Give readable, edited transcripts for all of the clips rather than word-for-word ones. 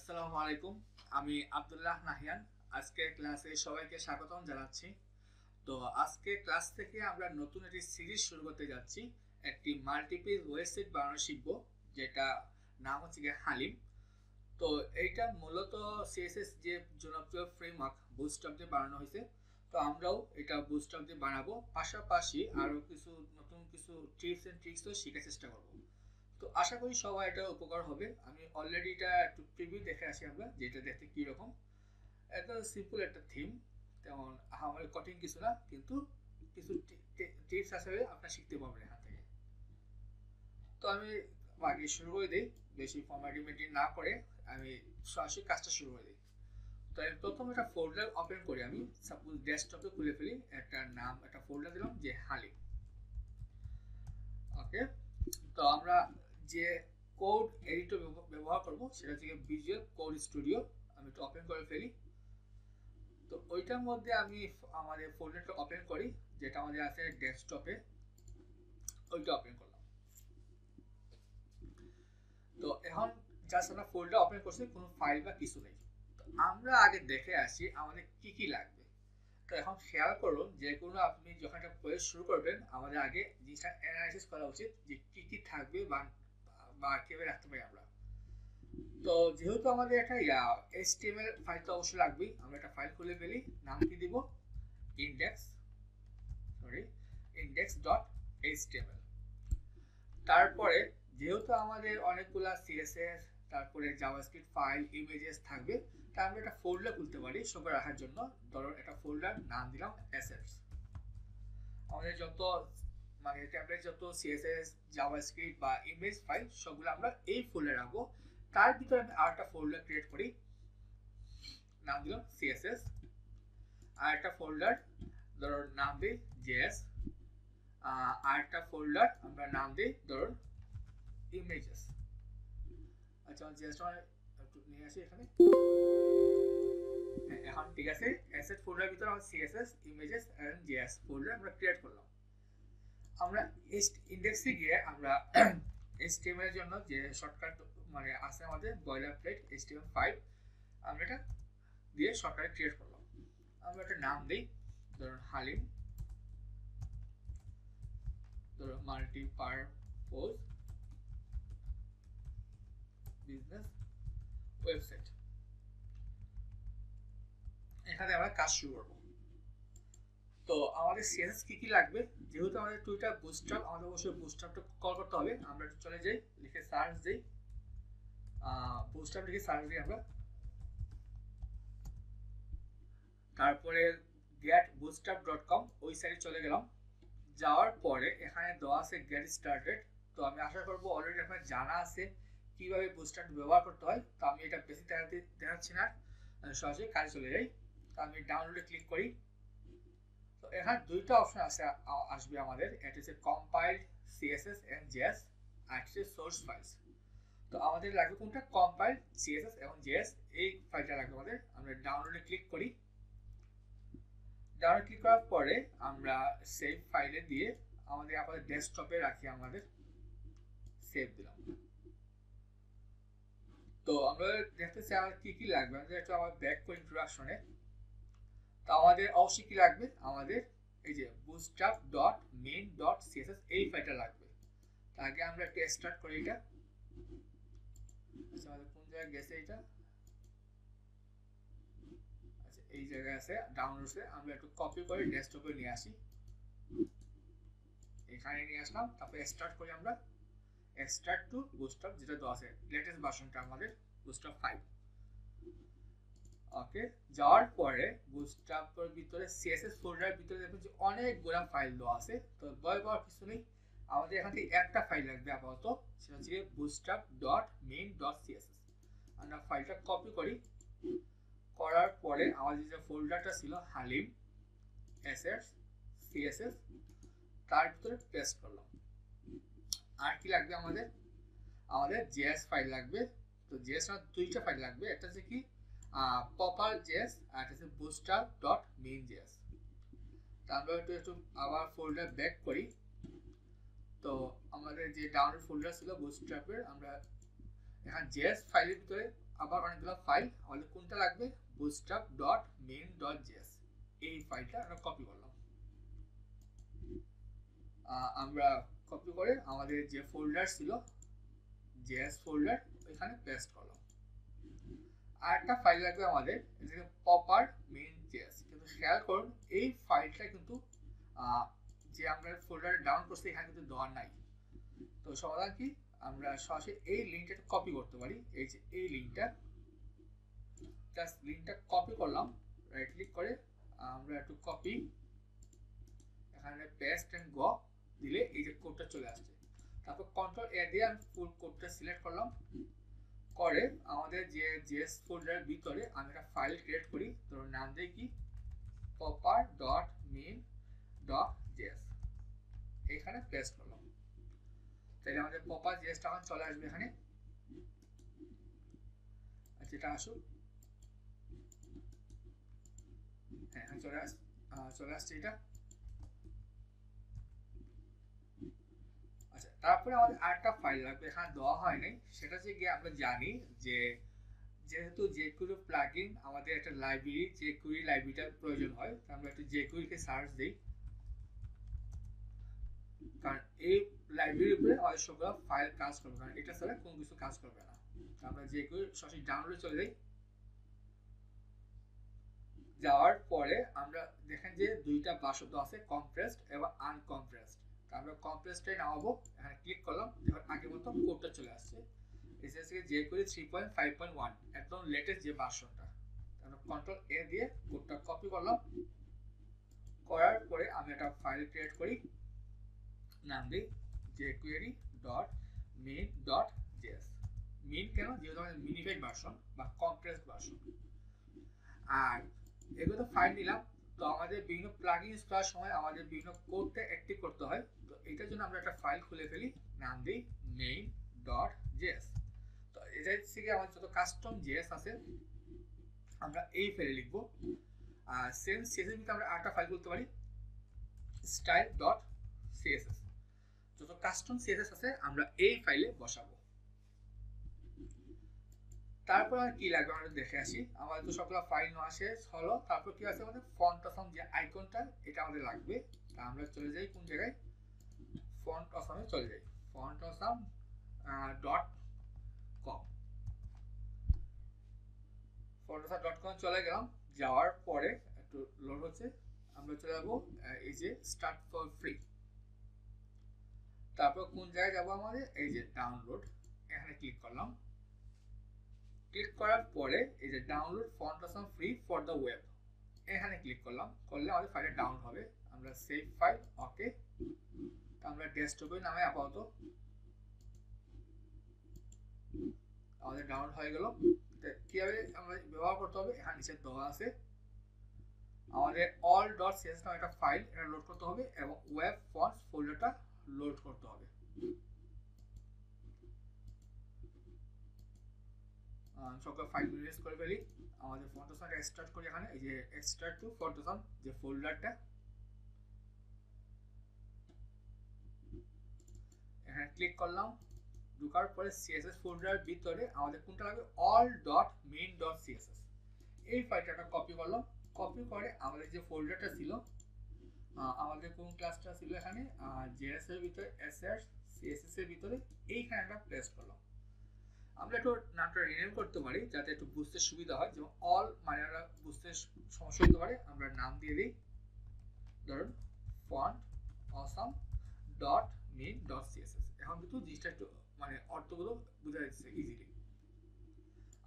আসসালামু আলাইকুম। আমি আব্দুল্লাহ নাহিয়ান। আজকে ক্লাসে সবাইকে স্বাগতম জানাচ্ছি। তো আজকে ক্লাস থেকে আমরা নতুন একটি সিরিজ শুরু করতে যাচ্ছি। একটি মাল্টিপেজ ওয়েবসাইট বানানো শিখব, যেটা নাম হচ্ছে গিয়ে হালিম। তো এইটা মূলত সিএসএস যে জনপ্রিয় ফ্রেমওয়ার্ক বুটস্ট্র্যাপ দিয়ে বানানো হয়েছে। তো আমরাও এটা বুটস্ট্র্যাপ দিয়ে বানাবো, পাশাপাশি আরও নতুন কিছু টিপস এন্ড ট্রিক্সও শেখার চেষ্টা করব। তো আশা করি সবাই এটা উপকার হবে। আমি অলরেডি এটা একটু প্রিভিউ দেখে আসি আমরা, যেটা দেখতে কীরকম। একদম সিম্পল একটা থিম, তেমন আমার কঠিন কিছু না, কিন্তু কিছু টিপস আসলে আপনারা শিখতে পারবেন এখান থেকে। তো আমি আগে শুরু করে দিই, বেশি ফর্মালিটি মেনটেন না করে আমি সরাসরি কাজটা শুরু করে দিই। তো আমি প্রথম একটা ফোল্ডার ওপেন করি। আমি সাপোজ ডেস্কটপে খুলে ফেলি, একটা ফোল্ডার দিলাম যে হালিম। ওকে, তো আমরা যে কোড এডিটর ব্যবহার করব সেটা হচ্ছে ভিজুয়াল কোড স্টুডিও। আমি একটু ওপেন করে ফেলি। তো ওইটার মধ্যে আমি আমাদের ফোল্ডারটা ওপেন করি, যেটা আমাদের আছে ডেস্কটপে। ওইটা ওপেন করলাম। তো এখন জাস্ট আমরা ফোল্ডার ওপেন করছি, কোনো ফাইল বা কিছু নেই। তো আমরা আগে দেখে আসি আমাদের কি কি লাগবে। তো এখন খেয়াল করুন, যে কোনো আপনি যখন একটা প্রজেক্ট শুরু করবেন, আমাদের আগে জিনিসটা অ্যানালাইসিস করা উচিত যে কি কি থাকবে বা কিভাবে রাখতে পারি আমরা। তো যেহেতু আমাদের একটা HTML ফাইল তো অবশ্যই লাগবেই, আমরা একটা ফাইল খুলে ফেলি। নাম কি দিব? index.html। তারপরে যেহেতু আমাদের অনেকগুলা CSS, তারপরে জাভাস্ক্রিপ্ট ফাইল, ইমেজেস থাকবে, তাই আমরা একটা ফোল্ডার খুলতে পারি সবার রাখার জন্য। ধরুন একটা ফোল্ডার নাম দিলাম অ্যাসেটস। আমাদের যত ট্যাবলেট যত CSS, জাভাস্ক্রিপ্ট বা ইমেজ ফাইল সবগুলো আমরা এই ফোল্ডারে রাখবো। তার ভিতরে আমি আরেকটা ফোল্ডার ক্রিয়েট করি, নাম দিলাম CSS। আরেকটা ফোল্ডার ধরুন নাম দিই JS। আরেকটা ফোল্ডার আমরা নাম দিই ধরুন ইমেজেস। আচ্ছা, JS একটু নিয়ে আসি এখানে। এখন ঠিক আছে, অ্যাসেট ফোল্ডারের ভিতরে আমরা CSS, images and JS folder আমরা ক্রিয়েট করলাম। আমরা ইন্ডেক্সে গিয়ে আমরা HTML এর জন্য যে শর্টকাট আছে আমাদের বয়লার প্লেট HTML5, আমরা এটা দিয়ে শর্টকাট ক্রিয়েট করলাম। আমরা একটা নাম দিই, ধরুন হালিম, ধরুন মাল্টিপারপোজ বিজনেস ওয়েবসাইট। এখানে আমরা কাজ শুরু করব। তো আমাদের CSS কি কি লাগবে, যেহেতু আমাদের টুইটার বুটস্ট্র্যাপ, আমাদের অবশ্যই বুটস্ট্র্যাপটা কল করতে হবে। আমরা একটু চলে যাই, লিখে সার্চ দিই, বুটস্ট্র্যাপ লিখে সার্চ দিই আমরা। তারপরে getbootstrap.com ওই সাইটে চলে গেলাম। যাওয়ার পরে এখানে দেওয়া আছে গেট স্টার্টেড। তো আমি আশা করবো অলরেডি আপনার জানা আছে কিভাবে বুটস্ট্র্যাপ ব্যবহার করতে হয়। তো আমি এটা বেশি দেখাচ্ছি না, সরাসরি কাজে চলে যাই। তো আমি ডাউনলোডে ক্লিক করি। তো এখানে দুইটা অপশন আসবে আমাদের, এটা হচ্ছে কম্পাইলড CSS এন্ড JS, আর হচ্ছে সোর্স ফাইলস। তো আমাদের লাগবে কোনটা? কম্পাইলড CSS এবং JS, এই ফাইলটা লাগবে আমাদের। আমরা ডাউনলোডে ক্লিক করি। ডাউনলোড ক্লিক করার পরে আমরা সেভ ফাইলে দিয়ে আমাদের ডেস্কটপে রাখি, আমাদের সেভ দিলাম। তো আমরা দেখতেছি আমাদের কি কি লাগবে। আমাদের একটু আবার ব্যাক করি ইন্ট্রোডাকশনে। তো আমাদের অবশ্যই কি লাগবে, আমাদের এই যে bootstrap.main.css এই ফাইলটা লাগবে। তার আগে আমরা একটু স্টার্ট করি এটা। আচ্ছা, আমাদের কোন জায়গায় গেছে এটা? আচ্ছা, এই জায়গায় আছে ডাউনলোডসে। আমরা একটু কপি করে ডেস্কটপে নিয়ে আসি, এখানে নিয়ে আসলাম। তারপরে স্টার্ট করি আমরা, স্টার্ট টু বুটস্ট্র্যাপ, যেটা দেওয়া আছে লেটেস্ট ভার্সনটা আমাদের বুটস্ট্র্যাপ 5। ওকে, যাওয়ার পরে বুটস্ট্র্যাপের ভিতরে CSS ফোল্ডারের ভিতরে দেখুন যে অনেকগুলো ফাইল দেওয়া আছে। তো ভয় পাওয়ার কিছু নেই, আমাদের এখান থেকে একটা ফাইল লাগবে আপাতত, সেটা হচ্ছে bootstrap.main.css। আমরা ফাইলটা কপি করি। করার পরে আমাদের যে ফোল্ডারটা ছিল হালিম অ্যাসেটস CSS, তার ভিতরে পেস্ট করলাম। আর কি লাগবে আমাদের? আমাদের JS ফাইল লাগবে। তো JS এর দুইটা ফাইল লাগবে, একটা হচ্ছে কি popper.js আর একটা হচ্ছে bootstrap.main.js। তো আমরা একটু আবার ফোল্ডার ব্যাক করি। তো আমাদের যে ডাউনলোড ফোল্ডার ছিল বুটস্ট্র্যাপের, আমরা এখানে JS ফাইলের ভিতরে আবার অনেকগুলো ফাইল, আমাদের কোনটা লাগবে bootstrap.main.js, এই ফাইলটা আমরা কপি করলাম। আমরা কপি করে আমাদের যে ফোল্ডার ছিল js ফোল্ডার এখানে পেস্ট করলাম। আর একটা ফাইল লাগবে আমাদের এটাকে পপার main.js, কিন্তু খেয়াল করুন এই ফাইলটা কিন্তু যে আমরা ফোল্ডারে ডাউন করছি এখানে কিন্তু দেওয়া নাই। তো সমাধান কি, আমরা সরাসরি এই লিঙ্কটা কপি করতে পারি। এই যে এই লিঙ্কটা, জাস্ট লিঙ্কটা কপি করলাম, রাইট ক্লিক করে আমরা একটু কপি, এখানে পেস্ট এন্ড গো দিলে এই যে কোডটা চলে আসছে। তারপর কন্ট্রোল এ দিয়ে আমি ফুল কোডটা সিলেক্ট করলাম, করে আমাদের যে জেএস ফোল্ডারের ভিতরে আমি একটা ফাইল ক্রিয়েট করি, তো নাম দেই কি popper.main.js, এখানে পেস্ট করলাম। তাহলে আমাদের পপার জেএসটা এখন চলে আসবে এখানে। আচ্ছা এটা আসুক, হ্যাঁ চলে আসছে এটা। আচ্ছা তারপরে আমাদের আরেকটা ফাইল লাগবে, এখানে দেওয়া হয় নাই, সেটা হচ্ছে গিয়ে আমরা জানি যে যেহেতু jQuery প্লাগইন আমাদের একটা লাইব্রেরি jQuery লাইব্রেরিটার প্রয়োজন হয়, তো আমরা একটু jQuery কে সার্চ দেই, কারণ এই লাইব্রেরির উপরে আমাদের সবগুলো ফাইল কাজ করবে, কারণ এটা ছাড়া কোনো কিছু কাজ করবে না। তো আমরা jQuery সরাসরি ডাউনলোডে চলে যাই। যাওয়ার পরে আমরা দেখেন যে দুইটা বাসদ আছে, কম্প্রেসড এবং আনকম্প্রেসড। আমরা কম্প্রেসডটাই নামাবো, এখানে ক্লিক করলাম, দেখুন আগের মতো কোডটা চলে আসছে। এসএসকে jQuery 3.5.1 একদম লেটেস্ট যে ভার্সনটা। আমরা কন্ট্রোল এ দিয়ে কোডটা কপি করলাম, করার পরে আমি একটা ফাইল ক্রিয়েট করি, নাম দিই jQuery.main.js। মেইন কেন, যেহেতু আমাদের মিনিফাইড ভার্সন বা কম্প্রেসড ভার্সন। আর এগুলো তো ফাইল নিলাম, তো আমাদের বিভিন্ন প্লাগইন ইনস্টলার সময় আমাদের বিভিন্ন কোডটা অ্যাক্টিভ করতে হয়, তো এটার জন্য আমরা একটা ফাইল খুলে ফেলি, নাম দিই main.js। তো এটা থেকে আমাদের যত কাস্টম জেএস আছে আমরা এই ফাইলে লিখবো। আর সেম সিএসএস ভিতরে আমরা আরেকটা ফাইল করতে পারি style.css। যত কাস্টম সিএসএস আছে আমরা এই ফাইলে বসাবো। তারপর আর কি লাগবে আমরা দেখে আসি, আমাদের তো সবগুলো ফাইল নেওয়া শেষ হলো। তারপর কি আছে আমাদের ফন্ট অসম যে আইকনটা, এটা আমাদের লাগবে। তা আমরা চলে যাই কোন জায়গায়, ফন্ট অসমে চলে যাই, fontawesome.com, fontawesome.com চলে গেলাম। যাওয়ার পরে একটু লোড হচ্ছে, আমরা চলে যাবো এই যে স্টার্ট ফর ফ্রি। তারপর কোন জায়গায় যাবো আমাদের, এই যে ডাউনলোড, এখানে ক্লিক করলাম। ক্লিক করার পরে এই যে download font awesome free for the web, এখানে ক্লিক করলাম, করলে আমাদের ফাইলটা ডাউন হবে। আমরা সেভ ফাইল, ওকে। আমরা ডেস্কটপে নামে আপাতত আমাদের ডাউনলোড হয়ে গেল। কিভাবে আমরা ব্যবহার করতে হবে, এখানে নিচে দেওয়া আছে। আমাদের all.css নামে একটা ফাইল, এটা লোড করতে হবে এবং ওয়েব ফন্টস ফোল্ডারটা লোড করতে হবে। সকল ফাইল রিলিজ করে ফেলি, আমাদের ফন্টওসমটা এক্সট্রাক্ট করি, এখানে এই যে এক্সট্রাক্ট টু ফন্টওসম যে ফোল্ডারটা, এখানে ক্লিক করলাম। ঢোকার পরে সিএসএস ফোল্ডারের ভিতরে আমাদের কোনটা লাগবে, all.main.css, এই ফাইলটা কপি করলাম। কপি করে আমাদের যে ফোল্ডারটা ছিল, আমাদের কোন ক্লাসটা ছিল এখানে জেএস এর ভিতরে এসএস সিএসএস এর ভিতরে, এইখানে একটা পেস্ট করলাম। আমরা একটু নামটা রিনেম করতে পারি যাতে একটু বুঝতে সুবিধা হয়, যেমন অল মানে আমরা বুঝতে সমস্যা হতে পারে, আমরা নাম দিয়ে দিই ধরুন fontawesome.main.css। এখন কিন্তু জিনিসটা একটু মানে অর্থগুলো বোঝা যাচ্ছে ইজিলি।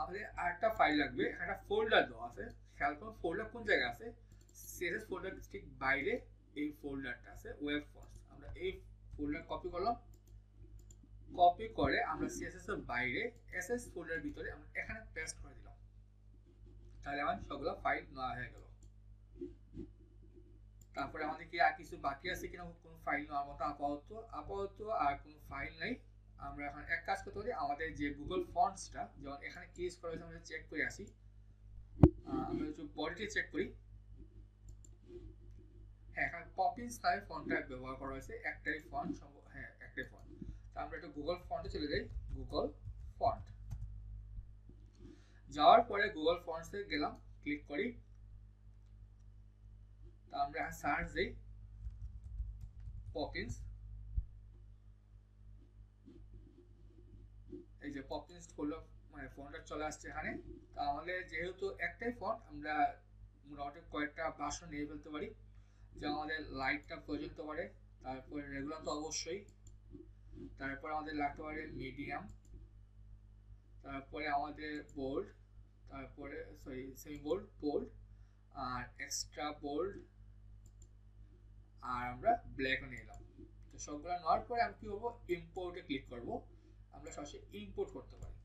আমাদের আরেকটা ফাইল লাগবে, একটা ফোল্ডার দেওয়া আছে, খেয়াল করুন ফোল্ডার কোন জায়গায় আছে, সিএসএস ফোল্ডার ঠিক বাইরে এই ফোল্ডারটা আছে ওয়েব ফন্টস। আমরা এই ফোল্ডার কপি করলাম, কপি করে আমরা সিএসএস এর বাইরে এসএস ফোল্ডারের ভিতরে আমরা এখানে পেস্ট করে দিলাম। তাহলে আমাদের সবগুলো ফাইল নেওয়া হয়ে গেল। তারপরে আমাদের কি আর কিছু বাকি আছে কিনা, কোন ফাইল নেওয়ার মতো আপাতত আর কোন ফাইল নাই। আমরা এখন এক কাজ করতে পারি, আমাদের যে গুগল ফন্টসটা যেমন এখানে কি ইউজ করা হয়েছে আমরা চেক করে আসি। আমরা একটু বডিটি চেক করি, হ্যাঁ এখানে পপিন্স নামে ফন্টটা ব্যবহার করা হয়েছে, একটাই ফন্ট, হ্যাঁ একটাই ফন্ট। তো আমরা একটু গুগল ফন্টে চলে যাই, গুগল ফন্ট। যাওয়ার পরে গুগল ফন্টসে গেলাম, ক্লিক করি, তা আমরা সার্চ দিই পপিন্স, এই যে পপিন্স হলো মানে ফন্টটা চলে আসছে এখানে। তা আমাদের যেহেতু একটাই ফন্ট, আমরা মোটামুটি কয়েকটা ভার্সন নিয়ে ফেলতে পারি, যে আমাদের লাইটটা প্রয়োজন হতে পারে, তারপরে রেগুলার তো অবশ্যই, তারপর আমাদের লাগতে পারে মিডিয়াম, তারপরে আমাদের বোল্ড, তারপরে সরি সেমি বোল্ড, বোল্ড আর এক্সট্রা বোল্ড, আর আমরা ব্ল্যাকও নিলাম। তো সবগুলো নেওয়ার পরে আমি কি করবো, ইম্পোর্টে ক্লিক করব, আমরা সরাসরি ইম্পোর্ট করতে পারি।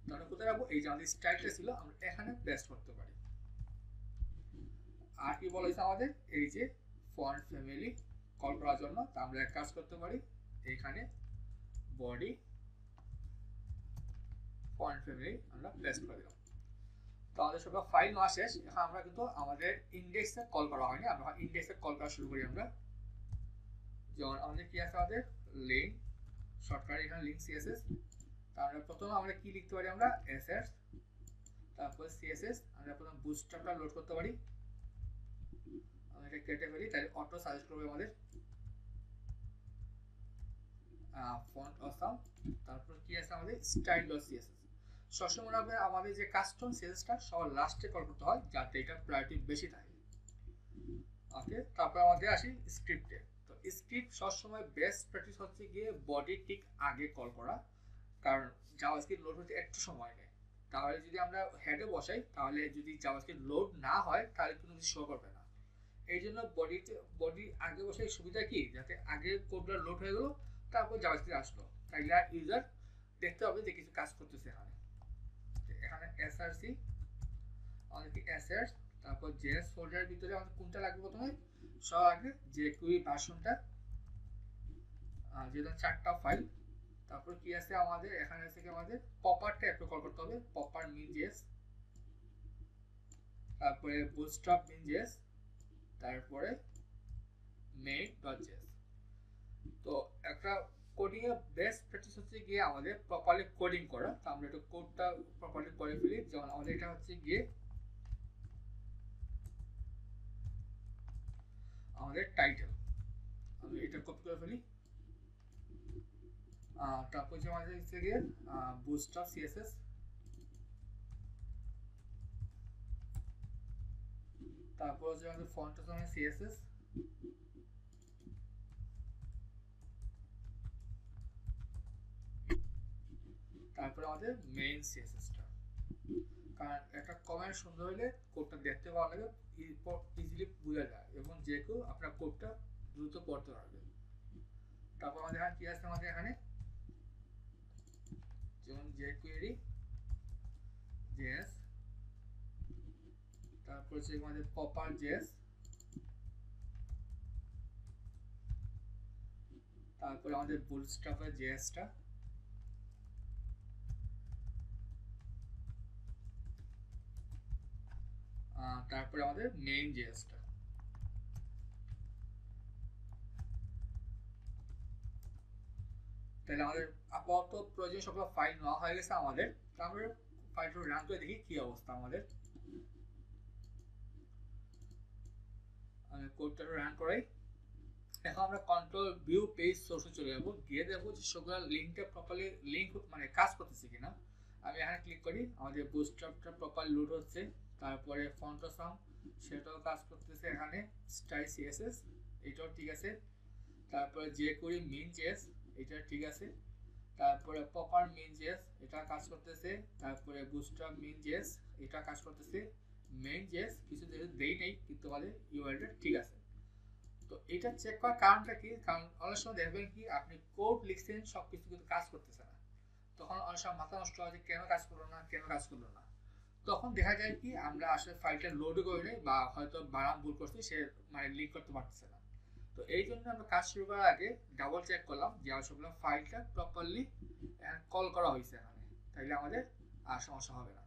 তাহলে কোথায় রাখবো, এই যে আমাদের স্টাইলটা ছিল আমরা এখানে পেস্ট করতে পারি। আর কি বলা হয়েছে আমাদের, এই যে ফন্ট ফ্যামিলি কল করার জন্য, তা আমরা এক কাজ করতে পারি, এখানে বডি ফন্ট ফ্যামিলি আমরা পেস্ট করে দিলাম। তো আমাদের সব ফাইল নেওয়া শেষ। এখন আমরা কিন্তু আমাদের ইন্ডেক্সে কল করা হয়নি, আমরা ইন্ডেক্সে কল করা শুরু করি। আমরা যেমন আমাদের কি আছে, আমাদের লিঙ্ক শর্টকাট, এখানে লিঙ্ক সিএসএস। তাহলে প্রথমে আমরা কি লিখতে পারি, আমরা এসএস, তারপর সিএসএস। আমরা প্রথম বুটস্ট্র্যাপটা লোড করতে পারি, আমরা এটা কেটে ফেলি, তাহলে অটো সাজেস্ট করবে আমাদের ফন্ট অসাম। তারপর কি আছে আমাদের স্টাইল ডট সিএসএস। সবসময় আমাদের যে কাস্টম সিএসএসটা সবার লাস্টে কল করতে হয়, যাতে এটা প্রায়োরিটি বেশি থাকে। ওকে, তারপর আমাদের আসি স্ক্রিপ্টে। তো স্ক্রিপ্ট সবসময় বেস্ট প্র্যাকটিস হচ্ছে গিয়ে বডি ঠিক আগে কল করা, কারণ জাভাস্ক্রিপ্ট লোড হতে একটু সময় নেয়। তাহলে যদি আমরা হেডে বসাই, তাহলে যদি জাভাস্ক্রিপ্ট লোড না হয় তাহলে কোনো কিছু শো করবে না। এই জন্য বডি আগে বসাই সুবিধা কি, যাতে আগে কোডটা লোড হয়ে গেল, তারপর জাভাস্ক্রিপ্ট আসলো, তাইলে ইউজার দেখতে হবে যে কিছু কাজ করতেছে। এখানে এসআরসি আমাদের কি এসএস, তারপর জেএস ফোল্ডারের ভিতরে আমাদের কোনটা লাগবে, প্রথমে সব আগে জেকিউই ভার্সনটা, যেটা 4টা ফাইল। তারপর কি আছে আমাদের, এখানে আছে কি আমাদের পপারটা একটু কল করতে হবে, পপার মিন জেএস, তারপরে বুটস্ট্র্যাপ মিন জেএস, তারপরে main.js। তো একটা কোডিং এর বেস্ট প্র্যাকটিস হচ্ছে গিয়ে আমাদের প্রপারলি কোডিং করা। তো আমরা একটু কোডটা প্রপারলি করে ফেলি। যেমন আমাদের এটা হচ্ছে গিয়ে আমাদের টাইটেল, আমি এটা কপি করে ফেলি। তারপর যে আমাদের হচ্ছে গিয়ে বুটস্ট্র্যাপ সিএসএস, তারপর যে আমাদের ফন্ট আছে সিএসএস, তারপরে আমাদের মেইন সিএসএসটা। কারণ একটা কমেন্ট সুন্দর হলে কোডটা দেখতে ভালো লাগে, ইজিলি বোঝা যায় এবং যে কেউ আপনার কোডটা দ্রুত পড়তে পারবে। তারপর আমাদের এখানে কি আছে, আমাদের এখানে যেমন jQuery js, তারপর হচ্ছে আমাদের পপার js, তারপর আমাদের বুটস্ট্র্যাপের js-টা, তারপরে আমাদের মেইন js-টা। তাহলে আমাদের আপাতত প্রয়োজন সব ফাইল নেওয়া হয়ে গেছে আমাদের। আমরা ফাইলটা রান করে দেখি কি অবস্থা আমাদের। আমি কোডটা রান করাই। এখন আমরা কন্ট্রোল ভিউ পেজ সোর্সে চলে যাবো, গিয়ে দেখবো যে সবগুলো লিঙ্কটা প্রপারলি লিঙ্ক মানে কাজ করতেছে কিনা। আমি এখানে ক্লিক করি, আমাদের বুটস্ট্র্যাপটা প্রপার লোড হচ্ছে, তারপরে ফন্ট অসাম সেটাও কাজ করতেছে, এখানে স্টাইল সিএসএস এটাও ঠিক আছে, তারপরে jQuery মিন জেএস এটা ঠিক আছে, তারপরে পপার মিন জেএস এটা কাজ করতেছে, তারপরে বুটস্ট্র্যাপ মিন জেএস এটা কাজ করতেছে, মেইন জেএস কিছু দেই নেই কিন্তু আমাদের ইউআইটা ঠিক আছে। তো এটা চেক করার কারণটা কি, কারণ অনেক সময় দেখবেন কি আপনি কোড লিখছেন সবকিছু কিন্তু কাজ করতেছে না, তখন অনেক সময় মাথা নষ্ট হয় যে কেন কাজ করলো না, কেন কাজ করলো না। তখন দেখা যায় কি আমরা আসলে ফাইলটা লোড করে নেই বা হয়তো বানান ভুল করছি, সে মানে লিঙ্ক করতে পারতেছে না। তো এই জন্য আমরা কাজ শুরু করার আগে ডাবল চেক করলাম যে আসলে ফাইলটা প্রপারলি কল করা হয়েছে এখানে, তাইলে আমাদের আর সমস্যা হবে না।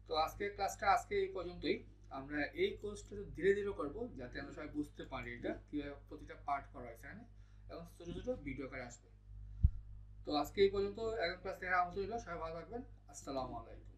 তো আজকের ক্লাসটা এই পর্যন্তই। আমরা এই কোর্সটা ধীরে ধীরে করব, যাতে আমরা সবাই বুঝতে পারি এটা কিভাবে প্রতিটা পার্ট করা হয়েছে এখানে, এবং ছোট ছোট ভিডিও করে আসবে। তো আজকে এই পর্যন্ত, একদম ক্লাস থেকে আমন্ত্রণ রইল, সবাই ভালো থাকবেন। আসসালামু আলাইকুম।